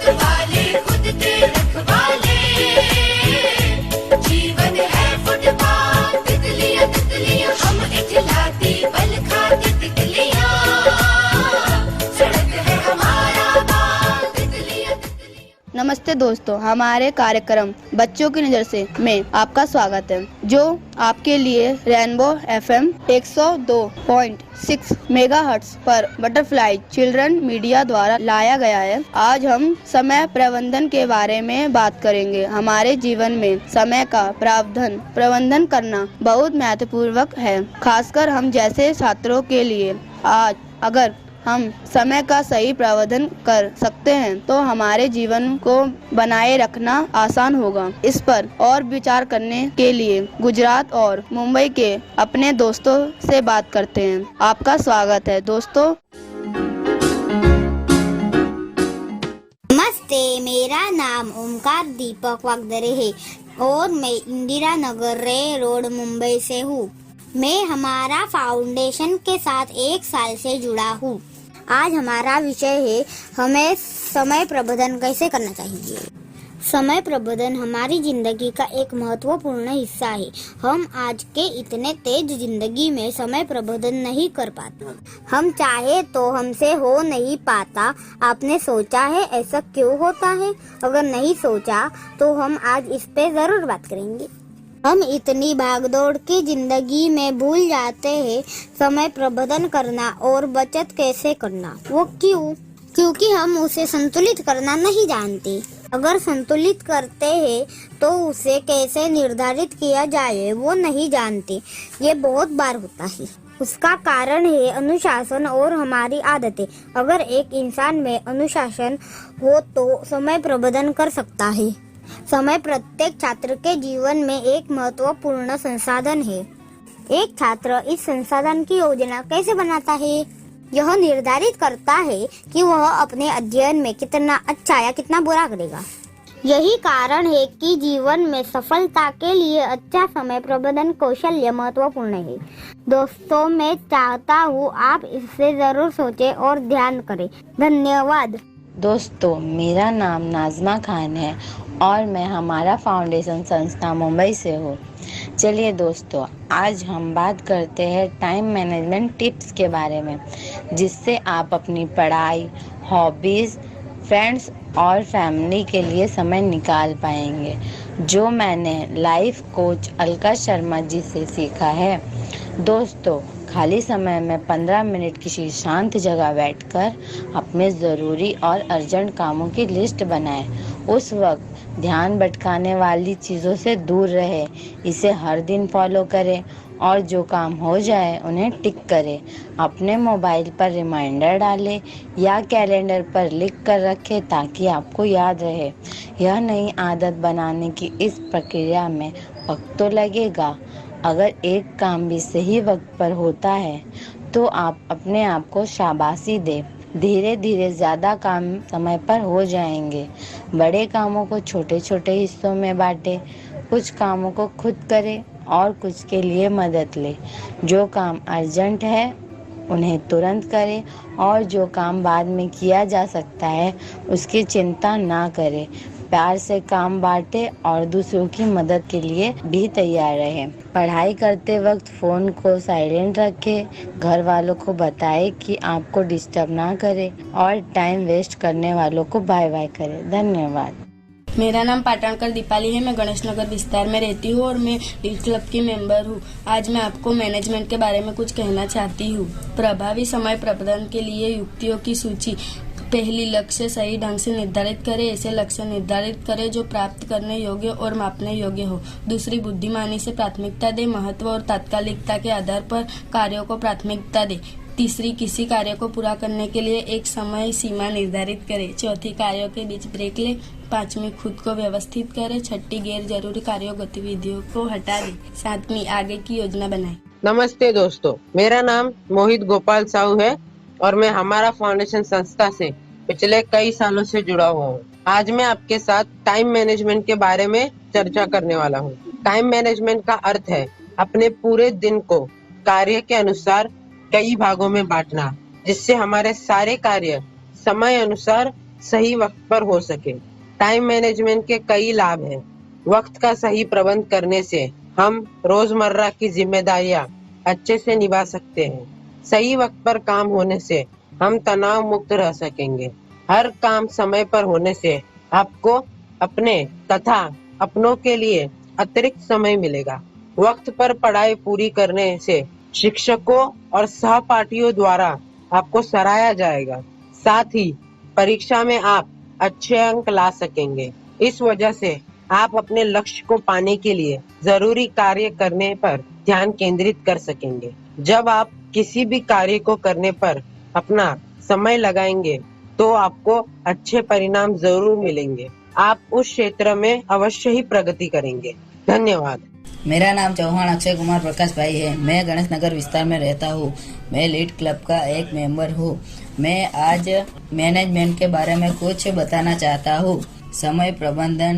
वाले खुद के रखवाले, जीवन है फुटपाथ, तितलियां तितलियां हम इठलाती बल खाती तितलियां, सड़क है हमारा बाग, तितलियां तितलियां। नमस्ते दोस्तों, हमारे कार्यक्रम बच्चों की नज़र से में आपका स्वागत है, जो आपके लिए रेनबो FM 102.6 मेगाहर्ट्ज पर बटरफ्लाई चिल्ड्रन मीडिया द्वारा लाया गया है। आज हम समय प्रबंधन के बारे में बात करेंगे। हमारे जीवन में समय का प्रबंधन करना बहुत महत्वपूर्ण है, खासकर हम जैसे छात्रों के लिए। आज अगर हम समय का सही प्रबंधन कर सकते हैं तो हमारे जीवन को बनाए रखना आसान होगा। इस पर और विचार करने के लिए गुजरात और मुंबई के अपने दोस्तों से बात करते हैं। आपका स्वागत है दोस्तों। नमस्ते, मेरा नाम ओमकार दीपक वागदरे है और मैं इंदिरा नगर रे रोड मुंबई से हूँ। मैं हमारा फाउंडेशन के साथ 1 साल से जुड़ा हूँ। आज हमारा विषय है हमें समय प्रबंधन कैसे करना चाहिए। समय प्रबंधन हमारी जिंदगी का एक महत्वपूर्ण हिस्सा है। हम आज के इतने तेज जिंदगी में समय प्रबंधन नहीं कर पाते। हम चाहे तो हमसे हो नहीं पाता। आपने सोचा है ऐसा क्यों होता है? अगर नहीं सोचा तो हम आज इस पे जरूर बात करेंगे। हम इतनी भागदौड़ की जिंदगी में भूल जाते हैं समय प्रबंधन करना और बचत कैसे करना। वो क्यों? क्योंकि हम उसे संतुलित करना नहीं जानते। अगर संतुलित करते हैं तो उसे कैसे निर्धारित किया जाए वो नहीं जानते। ये बहुत बार होता है। उसका कारण है अनुशासन और हमारी आदतें। अगर एक इंसान में अनुशासन हो तो समय प्रबंधन कर सकता है। समय प्रत्येक छात्र के जीवन में एक महत्वपूर्ण संसाधन है। एक छात्र इस संसाधन की योजना कैसे बनाता है? यह निर्धारित करता है कि वह अपने अध्ययन में कितना अच्छा या कितना बुरा करेगा। यही कारण है कि जीवन में सफलता के लिए अच्छा समय प्रबंधन कौशल्य महत्वपूर्ण है। दोस्तों, मैं चाहता हूँ आप इससे जरूर सोचें और ध्यान करें। धन्यवाद। दोस्तों, मेरा नाम नाज़मा खान है और मैं हमारा फाउंडेशन संस्था मुंबई से हूँ। चलिए दोस्तों, आज हम बात करते हैं टाइम मैनेजमेंट टिप्स के बारे में, जिससे आप अपनी पढ़ाई, हॉबीज़, फ्रेंड्स और फैमिली के लिए समय निकाल पाएंगे, जो मैंने लाइफ कोच अलका शर्मा जी से सीखा है। दोस्तों, खाली समय में 15 मिनट किसी शांत जगह बैठकर अपने ज़रूरी और अर्जेंट कामों की लिस्ट बनाएं। उस वक्त ध्यान भटकाने वाली चीज़ों से दूर रहे। इसे हर दिन फॉलो करें और जो काम हो जाए उन्हें टिक करें। अपने मोबाइल पर रिमाइंडर डालें या कैलेंडर पर लिख कर रखें ताकि आपको याद रहे। यह नई आदत बनाने की इस प्रक्रिया में वक्त तो लगेगा। अगर एक काम भी सही वक्त पर होता है तो आप अपने आप को शाबाशी दें। धीरे धीरे ज़्यादा काम समय पर हो जाएंगे। बड़े कामों को छोटे छोटे हिस्सों में बांटें। कुछ कामों को खुद करें और कुछ के लिए मदद लें। जो काम अर्जेंट है उन्हें तुरंत करें और जो काम बाद में किया जा सकता है उसकी चिंता ना करें। प्यार से काम बांटें और दूसरों की मदद के लिए भी तैयार रहें। पढ़ाई करते वक्त फ़ोन को साइलेंट रखें। घर वालों को बताएं कि आपको डिस्टर्ब ना करें और टाइम वेस्ट करने वालों को बाय बाय करें। धन्यवाद। मेरा नाम पाटणकर दीपाली है। मैं गणेश नगर विस्तार में रहती हूँ और मैं लीड क्लब की मेंबर हूँ। आज मैं आपको मैनेजमेंट के बारे में कुछ कहना चाहती हूँ। प्रभावी समय प्रबंधन के लिए युक्तियों की सूची। पहली, लक्ष्य सही ढंग से निर्धारित करें। ऐसे लक्ष्य निर्धारित करें जो प्राप्त करने योग्य और मापने योग्य हो। दूसरी, बुद्धिमानी से प्राथमिकता दें। महत्व और तात्कालिकता के आधार पर कार्यों को प्राथमिकता दें। तीसरी, किसी कार्य को पूरा करने के लिए एक समय सीमा निर्धारित करें। चौथी, कार्यों के बीच ब्रेक लें। पांचवी, खुद को व्यवस्थित करें। छठी, गैर जरूरी कार्यों गतिविधियों को हटा दें। सातवीं, आगे की योजना बनाएं। नमस्ते दोस्तों, मेरा नाम मोहित गोपाल साहू है और मैं हमारा फाउंडेशन संस्था से पिछले कई सालों से जुड़ा हुआ हूँ। आज मैं आपके साथ टाइम मैनेजमेंट के बारे में चर्चा करने वाला हूँ। टाइम मैनेजमेंट का अर्थ है अपने पूरे दिन को कार्य के अनुसार कई भागों में बांटना, जिससे हमारे सारे कार्य समय अनुसार सही वक्त पर हो सके। टाइम मैनेजमेंट के कई लाभ हैं। वक्त का सही प्रबंध करने से हम रोजमर्रा की जिम्मेदारियां अच्छे से निभा सकते हैं। सही वक्त पर काम होने से हम तनाव मुक्त रह सकेंगे। हर काम समय पर होने से आपको अपने तथा अपनों के लिए अतिरिक्त समय मिलेगा। वक्त पर पढ़ाई पूरी करने से शिक्षकों और सहपाठियों द्वारा आपको सराहा जाएगा। साथ ही परीक्षा में आप अच्छे अंक ला सकेंगे। इस वजह से आप अपने लक्ष्य को पाने के लिए जरूरी कार्य करने पर ध्यान केंद्रित कर सकेंगे। जब आप किसी भी कार्य को करने पर अपना समय लगाएंगे तो आपको अच्छे परिणाम जरूर मिलेंगे। आप उस क्षेत्र में अवश्य ही प्रगति करेंगे। धन्यवाद। मेरा नाम चौहान अक्षय कुमार प्रकाश भाई है। मैं गणेश नगर विस्तार में रहता हूँ। मैं लीड क्लब का एक मेंबर हूँ। मैं आज मैनेजमेंट के बारे में कुछ बताना चाहता हूँ। समय प्रबंधन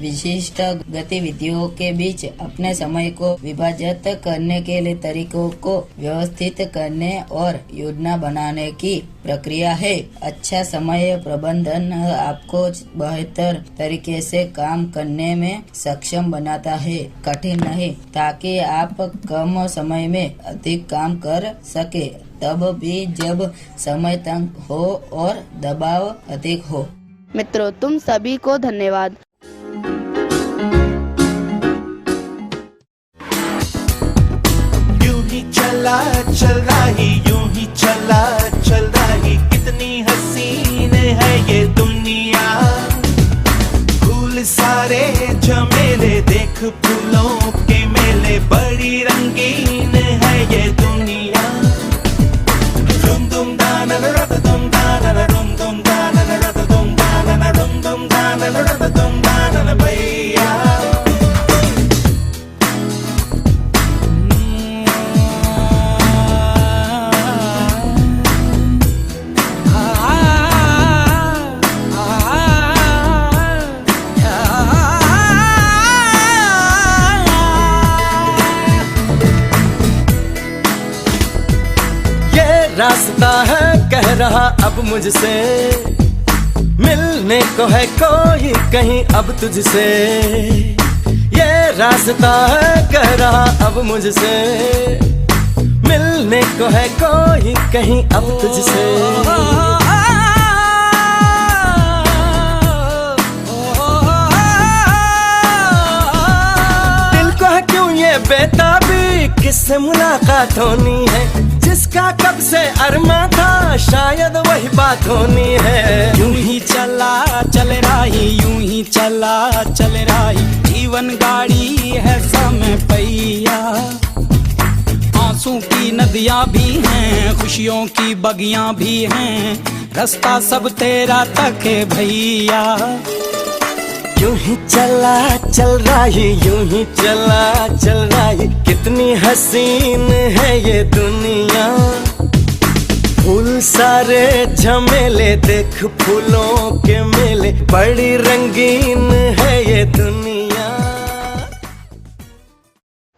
विशिष्ट गतिविधियों के बीच अपने समय को विभाजित करने के लिए तरीकों को व्यवस्थित करने और योजना बनाने की प्रक्रिया है। अच्छा समय प्रबंधन आपको बेहतर तरीके से काम करने में सक्षम बनाता है, कठिन नहीं, ताकि आप कम समय में अधिक काम कर सके, तब भी जब समय तंग हो और दबाव अधिक हो। मित्रों, तुम सभी को धन्यवाद। यूं ही चला चल रही, यूं ही चला चल रही, कितनी हसीन है ये दुनिया। फूल सारे झमेले, देख फूलों के मेले, बड़ी रंगीन है ये दुनिया। रुम दुम दाना रत दुम दाना रुम दुम दाना रत दुम दाना रुम दुम दाना रत दुम दाना भैया। रास्ता है कह रहा अब मुझसे, मिलने को है कोई कहीं अब तुझसे। ये रास्ता है कह रहा अब मुझसे, मिलने को है कोई कहीं अब तुझसे। दिल को है क्यों ये बेताबी, किससे मुलाकात होनी है, जिसका कब से अरमा था शायद वही बात होनी है। यूं ही चला चल रही, यूं ही चला चल रही, जीवन गाड़ी है समय पहिया। आंसू की नदियां भी हैं, खुशियों की बगियां भी हैं, रास्ता सब तेरा तक है भैया। यूं ही चला चल रही, यूं ही चला चल रही, कितनी हसीन है ये दुनिया। फूल सारे झमेले, देख फूलों के मेले, बड़ी रंगीन है ये दुनिया।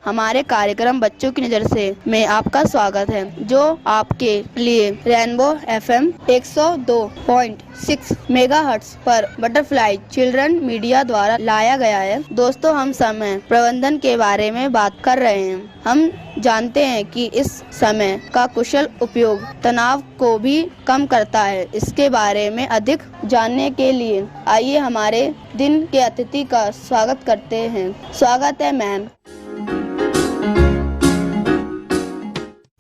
हमारे कार्यक्रम बच्चों की नज़र से में आपका स्वागत है, जो आपके लिए रेनबो FM 102.6 मेगाहर्ट्ज पर बटरफ्लाई चिल्ड्रन मीडिया द्वारा लाया गया है। दोस्तों, हम समय प्रबंधन के बारे में बात कर रहे हैं। हम जानते हैं कि इस समय का कुशल उपयोग तनाव को भी कम करता है। इसके बारे में अधिक जानने के लिए आइए हमारे दिन के अतिथि का स्वागत करते हैं। स्वागत है मैम।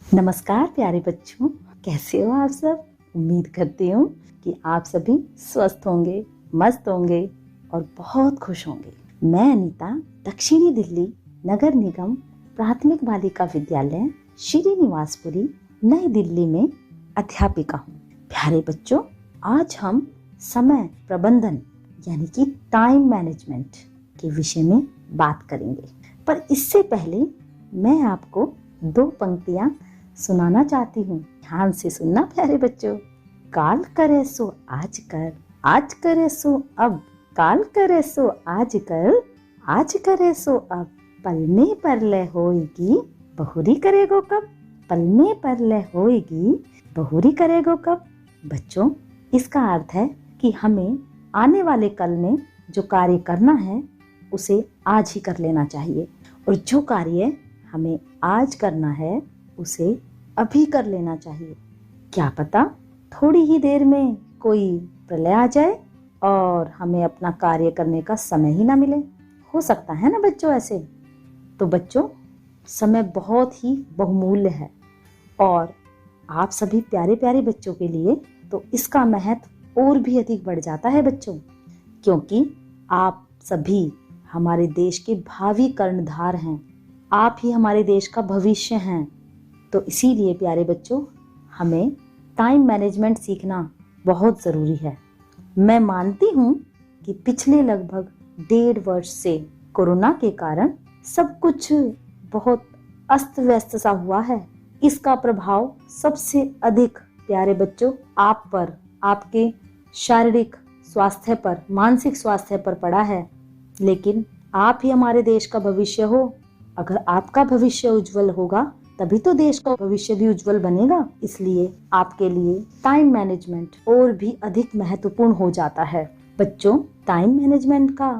नमस्कार प्यारे बच्चों, कैसे हो आप सब। उम्मीद करती हूँ कि आप सभी स्वस्थ होंगे, मस्त होंगे और बहुत खुश होंगे। मैं अनीता दक्षिणी दिल्ली नगर निगम प्राथमिक बालिका विद्यालय श्रीनिवासपुरी नई दिल्ली में अध्यापिका हूँ। प्यारे बच्चों, आज हम समय प्रबंधन यानी कि टाइम मैनेजमेंट के विषय में बात करेंगे। पर इससे पहले मैं आपको 2 पंक्तियां सुनाना चाहती हूँ। ध्यान से सुनना प्यारे बच्चों। काल करे सो आज कर, आज करे सो अब, काल करे सो आज कर, आज करे सो अब, पल में परलय होएगी बहुरी करेगो कब, पल में परलय होएगी बहुरी करेगो कब। बच्चों, इसका अर्थ है कि हमें आने वाले कल में जो कार्य करना है उसे आज ही कर लेना चाहिए, और जो कार्य हमें आज करना है उसे अभी कर लेना चाहिए। क्या पता थोड़ी ही देर में कोई प्रलय आ जाए और हमें अपना कार्य करने का समय ही ना मिले। हो सकता है ना बच्चों ऐसे। तो बच्चों, समय बहुत ही बहुमूल्य है और आप सभी प्यारे प्यारे बच्चों के लिए तो इसका महत्व और भी अधिक बढ़ जाता है बच्चों, क्योंकि आप सभी हमारे देश के भावी कर्णधार हैं। आप ही हमारे देश का भविष्य हैं। तो इसीलिए प्यारे बच्चों, हमें टाइम मैनेजमेंट सीखना बहुत ज़रूरी है। मैं मानती हूँ कि पिछले लगभग 1.5 वर्ष से कोरोना के कारण सब कुछ बहुत अस्त व्यस्त सा हुआ है। इसका प्रभाव सबसे अधिक प्यारे बच्चों आप पर, आपके शारीरिक स्वास्थ्य पर, मानसिक स्वास्थ्य पर पड़ा है। लेकिन आप ही हमारे देश का भविष्य हो। अगर आपका भविष्य उज्जवल होगा तभी तो देश का भविष्य भी उज्जवल बनेगा। इसलिए आपके लिए टाइम मैनेजमेंट और भी अधिक महत्वपूर्ण हो जाता है। बच्चों, टाइम मैनेजमेंट का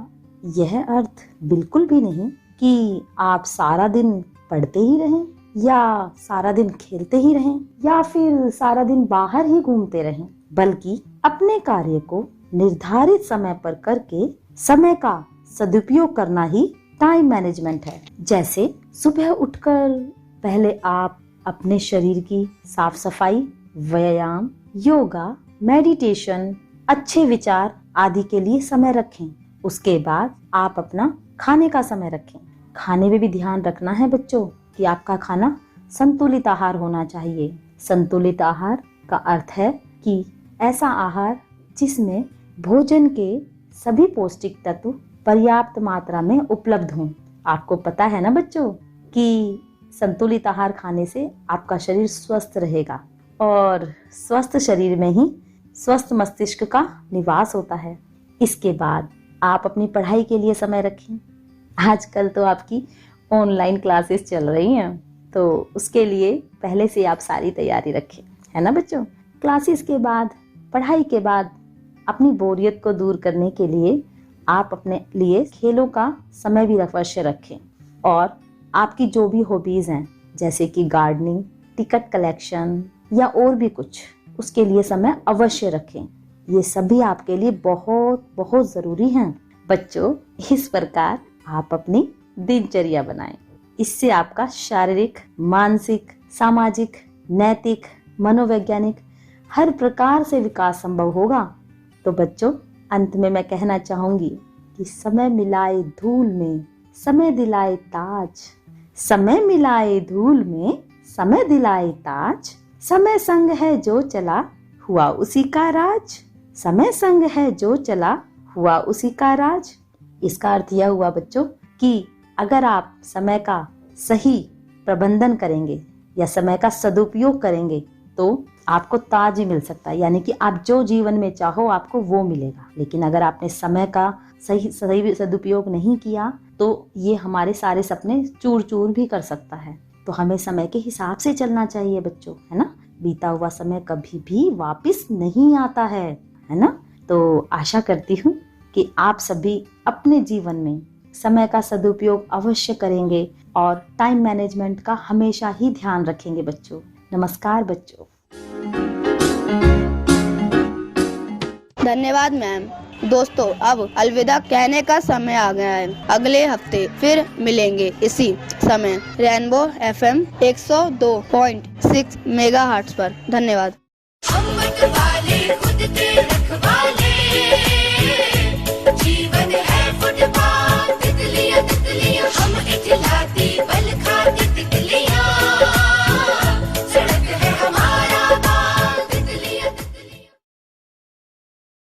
यह अर्थ बिल्कुल भी नहीं कि आप सारा दिन पढ़ते ही रहें या सारा दिन खेलते ही रहें या फिर सारा दिन बाहर ही घूमते रहें, बल्कि अपने कार्य को निर्धारित समय पर करके समय का सदुपयोग करना ही टाइम मैनेजमेंट है। जैसे सुबह उठकर पहले आप अपने शरीर की साफ सफाई, व्यायाम, योगा, मेडिटेशन, अच्छे विचार आदि के लिए समय रखें। उसके बाद आप अपना खाने का समय रखें। खाने में भी ध्यान रखना है बच्चों कि आपका खाना संतुलित आहार होना चाहिए। संतुलित आहार का अर्थ है कि ऐसा आहार जिसमें भोजन के सभी पौष्टिक तत्व पर्याप्त मात्रा में उपलब्ध हों। आपको पता है ना बच्चों कि संतुलित आहार खाने से आपका शरीर स्वस्थ रहेगा और स्वस्थ शरीर में ही स्वस्थ मस्तिष्क का निवास होता है। इसके बाद आप अपनी पढ़ाई के लिए समय रखें। आजकल तो आपकी ऑनलाइन क्लासेस चल रही हैं, तो उसके लिए पहले से आप सारी तैयारी रखें, है ना बच्चों। क्लासेस के बाद, पढ़ाई के बाद अपनी बोरियत को दूर करने के लिए आप अपने लिए खेलों का समय भी अवश्य रखें। और आपकी जो भी हॉबीज हैं, जैसे कि गार्डनिंग, टिकट कलेक्शन या और भी कुछ, उसके लिए समय अवश्य रखें। ये सभी आपके लिए बहुत बहुत ज़रूरी हैं। बच्चों, इस प्रकार आप अपनी दिनचर्या बनाएं। इससे आपका शारीरिक, मानसिक, सामाजिक, नैतिक, मनोवैज्ञानिक हर प्रकार से विकास संभव होगा। तो बच्चों, अंत में मैं कहना चाहूंगी कि समय मिलाए धूल में समय दिलाए ताज, समय मिलाए धूल में समय दिलाए ताज, समय संग है जो चला हुआ उसी का राज, समय संग है जो चला हुआ उसी का राज। इसका अर्थ यह हुआ बच्चों कि अगर आप समय का सही प्रबंधन करेंगे या समय का सदुपयोग करेंगे तो आपको ताज ही मिल सकता है, यानी कि आप जो जीवन में चाहो आपको वो मिलेगा। लेकिन अगर आपने समय का सही सदुपयोग नहीं किया तो ये हमारे सारे सपने चूर चूर भी कर सकता है। तो हमें समय के हिसाब से चलना चाहिए बच्चों, है ना। बीता हुआ समय कभी भी वापस नहीं आता है ना। तो आशा करती हूँ कि आप सभी अपने जीवन में समय का सदुपयोग अवश्य करेंगे और टाइम मैनेजमेंट का हमेशा ही ध्यान रखेंगे बच्चों। नमस्कार बच्चों। धन्यवाद मैम। दोस्तों, अब अलविदा कहने का समय आ गया है। अगले हफ्ते फिर मिलेंगे इसी समय रेनबो FM 102.6 मेगाहर्ट्ज पर। धन्यवाद। हम वाले